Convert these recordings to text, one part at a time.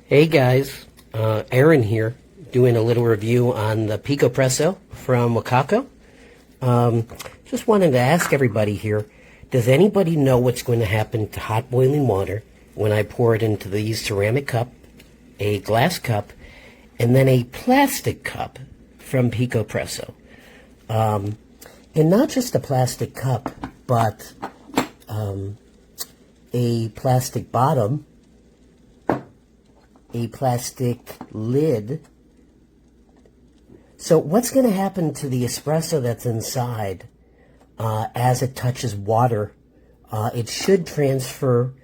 Hey guys, Aaron here, doing a little review on the Picopresso from WACACO. Just wanted to ask everybody here, does anybody know what's going to happen to hot boiling water when I pour it into these ceramic cup, a glass cup, and then a plastic cup from Picopresso? And not just a plastic cup, but a plastic bottom, a plastic lid. So what's going to happen to the espresso that's inside as it touches water? It should transfer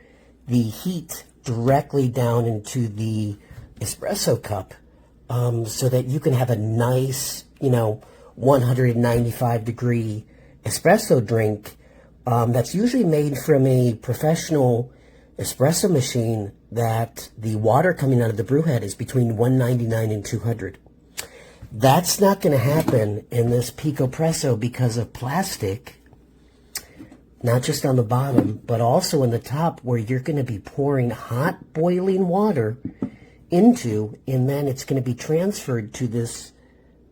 the heat directly down into the espresso cup so that you can have a nice, 195 degree espresso drink that's usually made from a professional espresso machine that the water coming out of the brew head is between 199 and 200. That's not going to happen in this Picopresso because of plastic, not just on the bottom, but also in the top where you're going to be pouring hot boiling water into, and then it's going to be transferred to this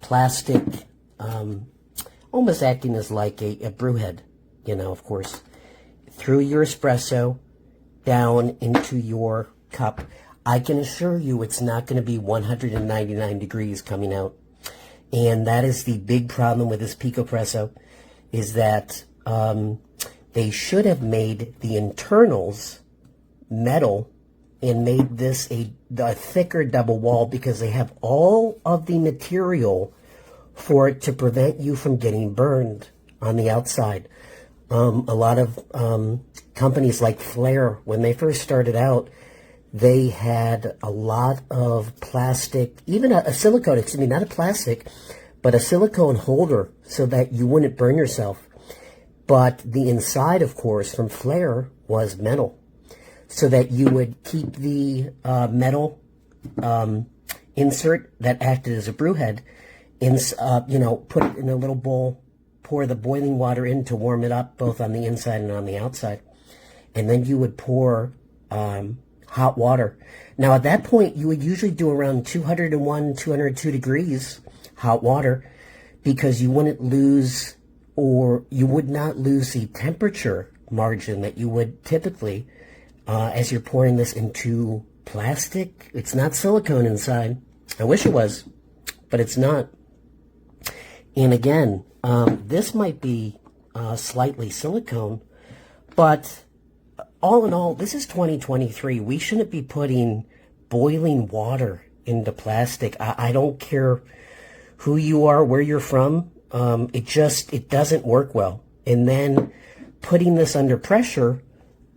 plastic, almost acting as like a brew head, of course, through your espresso, down into your cup. I can assure you it's not going to be 199 degrees coming out. And that is the big problem with this Picopresso, is that they should have made the internals metal and made this a thicker double wall, because they have all of the material for it to prevent you from getting burned on the outside. A lot of companies like Flair, when they first started out, they had a lot of plastic, even a silicone, excuse me, not a plastic, but a silicone holder so that you wouldn't burn yourself. But the inside, of course, from Flair was metal, so that you would keep the metal insert that acted as a brew head, put it in a little bowl, pour the boiling water in to warm it up, both on the inside and on the outside. And then you would pour hot water. Now, at that point, you would usually do around 201, 202 degrees hot water, because you wouldn't lose, or you would not lose the temperature margin that you would typically as you're pouring this into plastic. It's not silicone inside. I wish it was, but it's not. And again, this might be slightly silicone, but all in all, this is 2023. We shouldn't be putting boiling water into plastic. I don't care who you are, where you're from. It doesn't work well. And then putting this under pressure,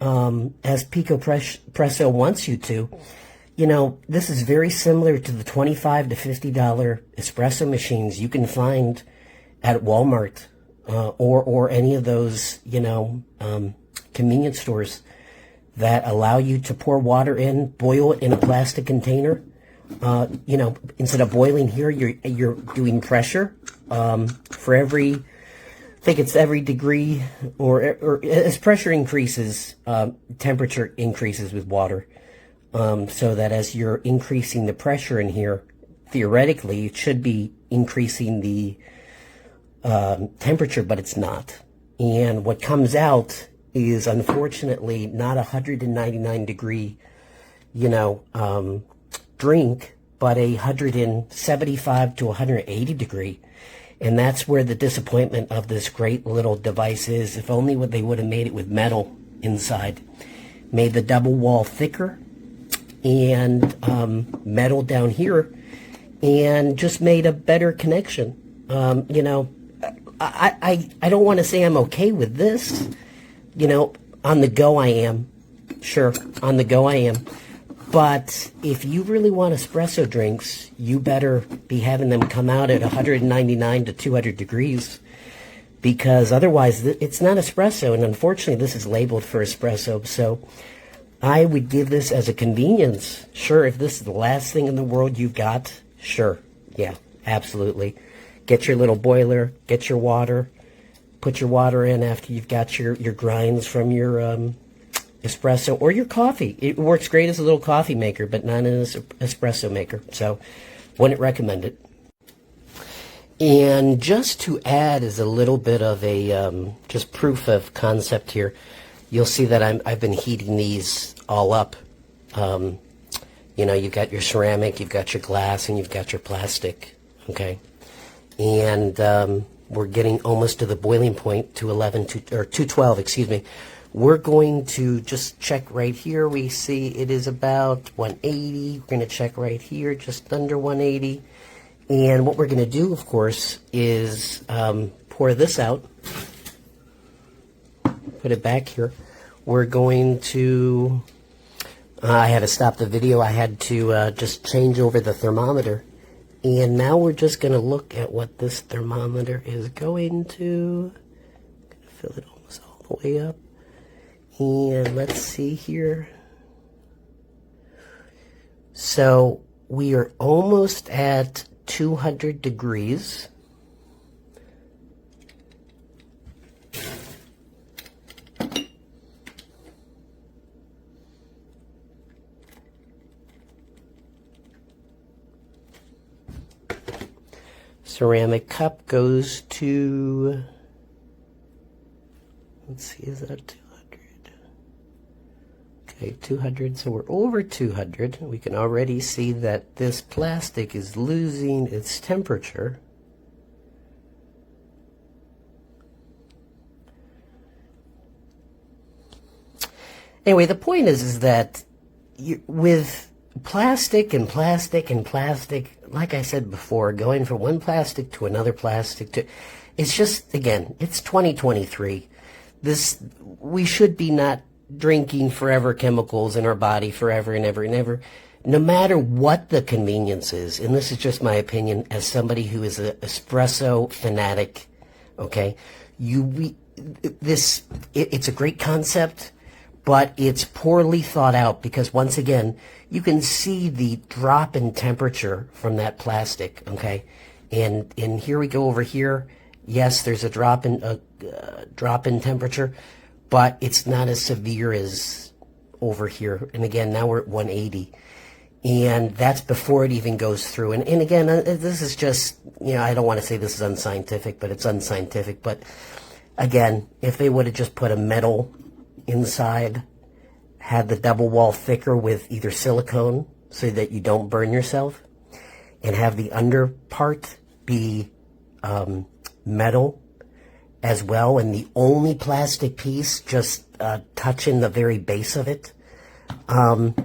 as Picopresso wants you to, this is very similar to the $25 to $50 espresso machines you can find at Walmart or any of those, convenience stores that allow you to pour water in, boil it in a plastic container. Instead of boiling here, you're doing pressure for every, I think it's every degree, or as pressure increases, temperature increases with water. So that as you're increasing the pressure in here, theoretically, it should be increasing the temperature, but it's not. And what comes out is, unfortunately, not 199 degree, drink, but 175 to 180 degree. And that's where the disappointment of this great little device is. If only they would have made it with metal inside, made the double wall thicker, and metal down here, and just made a better connection. I don't want to say I'm okay with this. On the go I am. Sure, on the go I am. But if you really want espresso drinks, you better be having them come out at 199 to 200 degrees, because otherwise it's not espresso, and unfortunately this is labeled for espresso. So I would give this as a convenience. Sure, if this is the last thing in the world you've got, sure, yeah, absolutely. Get your little boiler, get your water, put your water in after you've got your grinds from your espresso or your coffee. It works great as a little coffee maker, but not as an espresso maker. So wouldn't recommend it. And just to add as a little bit of a just proof of concept here, you'll see that I've been heating these all up. You know, you've got your ceramic, you've got your glass, and you've got your plastic, okay? And we're getting almost to the boiling point, 212, excuse me. We're going to just check right here. We see it is about 180. We're going to check right here, just under 180. And what we're going to do, of course, is pour this out. Put it back here. We're going to... I had to stop the video. I had to just change over the thermometer. And now we're just going to look at what this thermometer is going to. I'm going to fill it almost all the way up. And let's see here. So we are almost at 200 degrees. Ceramic cup goes to, let's see, is that 200? Okay, 200, so we're over 200. We can already see that this plastic is losing its temperature. Anyway, the point is that with plastic and plastic and plastic, like I said before, going from one plastic to another plastic to, it's just, again, it's 2023. We should be not drinking forever chemicals in our body forever and ever and ever, no matter what the convenience is. And this is just my opinion as somebody who is an espresso fanatic, okay? It's a great concept, but it's poorly thought out because, once again, you can see the drop in temperature from that plastic, okay? And here we go over here. Yes, there's a drop in temperature, but it's not as severe as over here. And again, now we're at 180. And that's before it even goes through. And again, this is just, you know, I don't want to say this is unscientific, but it's unscientific. But again, if they would have just put a metal inside, had the double wall thicker with either silicone so that you don't burn yourself, and have the under part be metal as well, and the only plastic piece just touching the very base of it,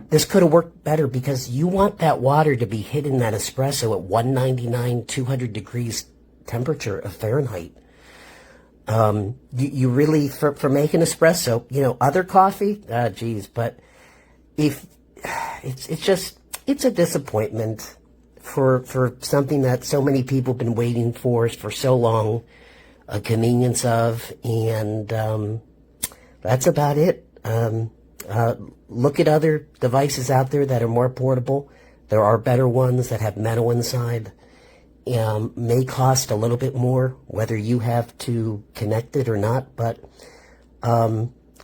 this could have worked better, because you want that water to be hitting that espresso at 199, 200 degrees temperature of Fahrenheit. You really, for making espresso, you know, other coffee, geez, but if it's a disappointment for something that so many people have been waiting for so long, a convenience of, and that's about it. Look at other devices out there that are more portable. There are better ones that have metal inside. May cost a little bit more, whether you have to connect it or not, but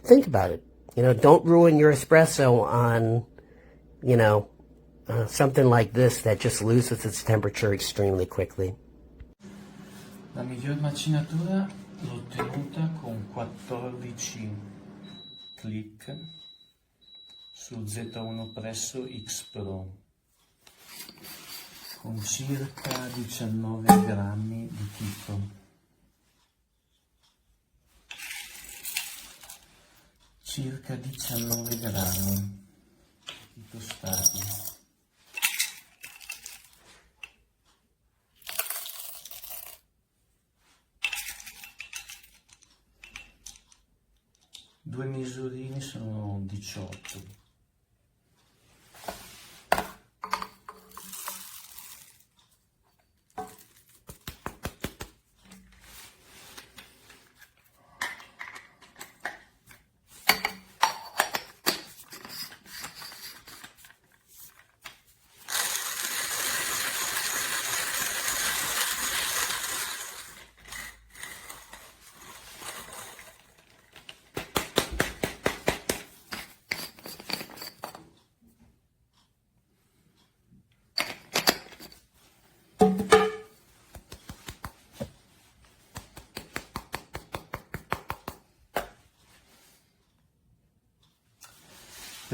think about it. You know, don't ruin your espresso on, you know, something like this that just loses its temperature extremely quickly. La miglior macinatura l'ho ottenuta con 14 click su Z1 Presso X Pro con circa 19 grammi di chicco. Circa 19 grammi di tostati. Due misurine sono 18.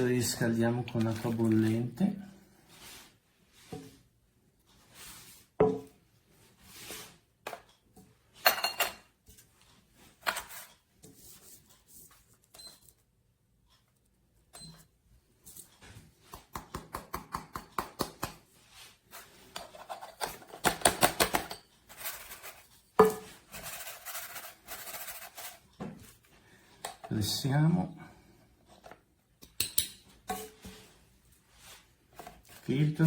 Adesso riscaldiamo con acqua bollente. Pressiamo, filtro,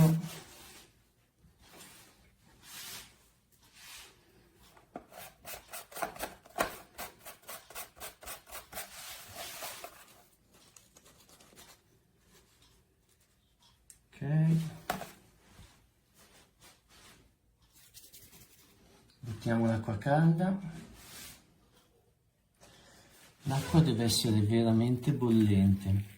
ok, buttiamo l'acqua calda. L'acqua deve essere veramente bollente.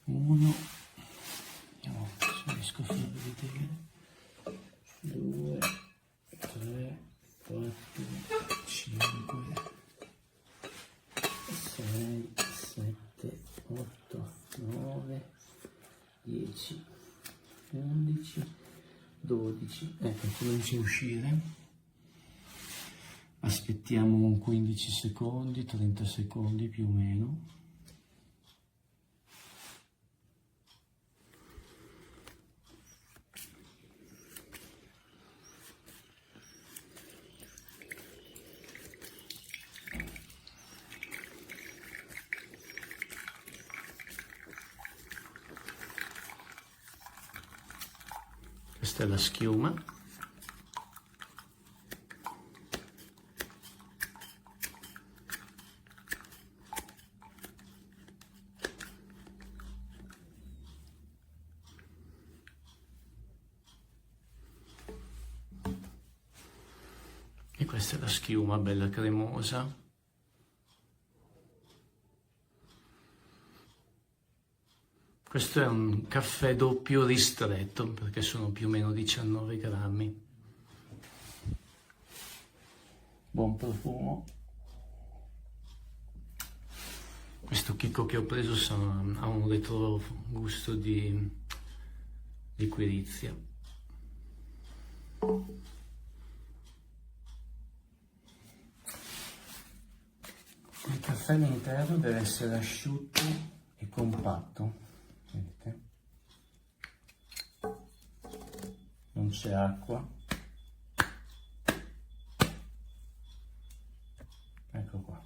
Uno, vediamo se riesco a farvi vedere. 2, 3, 4, 5, 6, 7, 8, 9, 10, 11, 12. Ecco, comincia a uscire. Aspettiamo un 15 secondi, 30 secondi più o meno. Questa è la schiuma. E questa è la schiuma, bella cremosa. Questo è un caffè doppio ristretto, perché sono più o meno 19 grammi. Buon profumo. Questo chicco che ho preso ha un retrogusto di liquirizia. Il caffè all'interno deve essere asciutto e compatto. Vedete? Non c'è acqua. Ecco qua.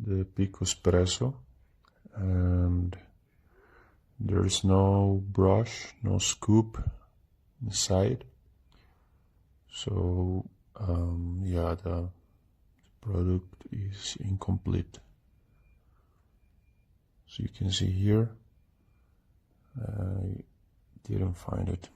the Picopresso, and there's no brush, no scoop inside. So yeah, the product is incomplete. So you can see here, I didn't find it.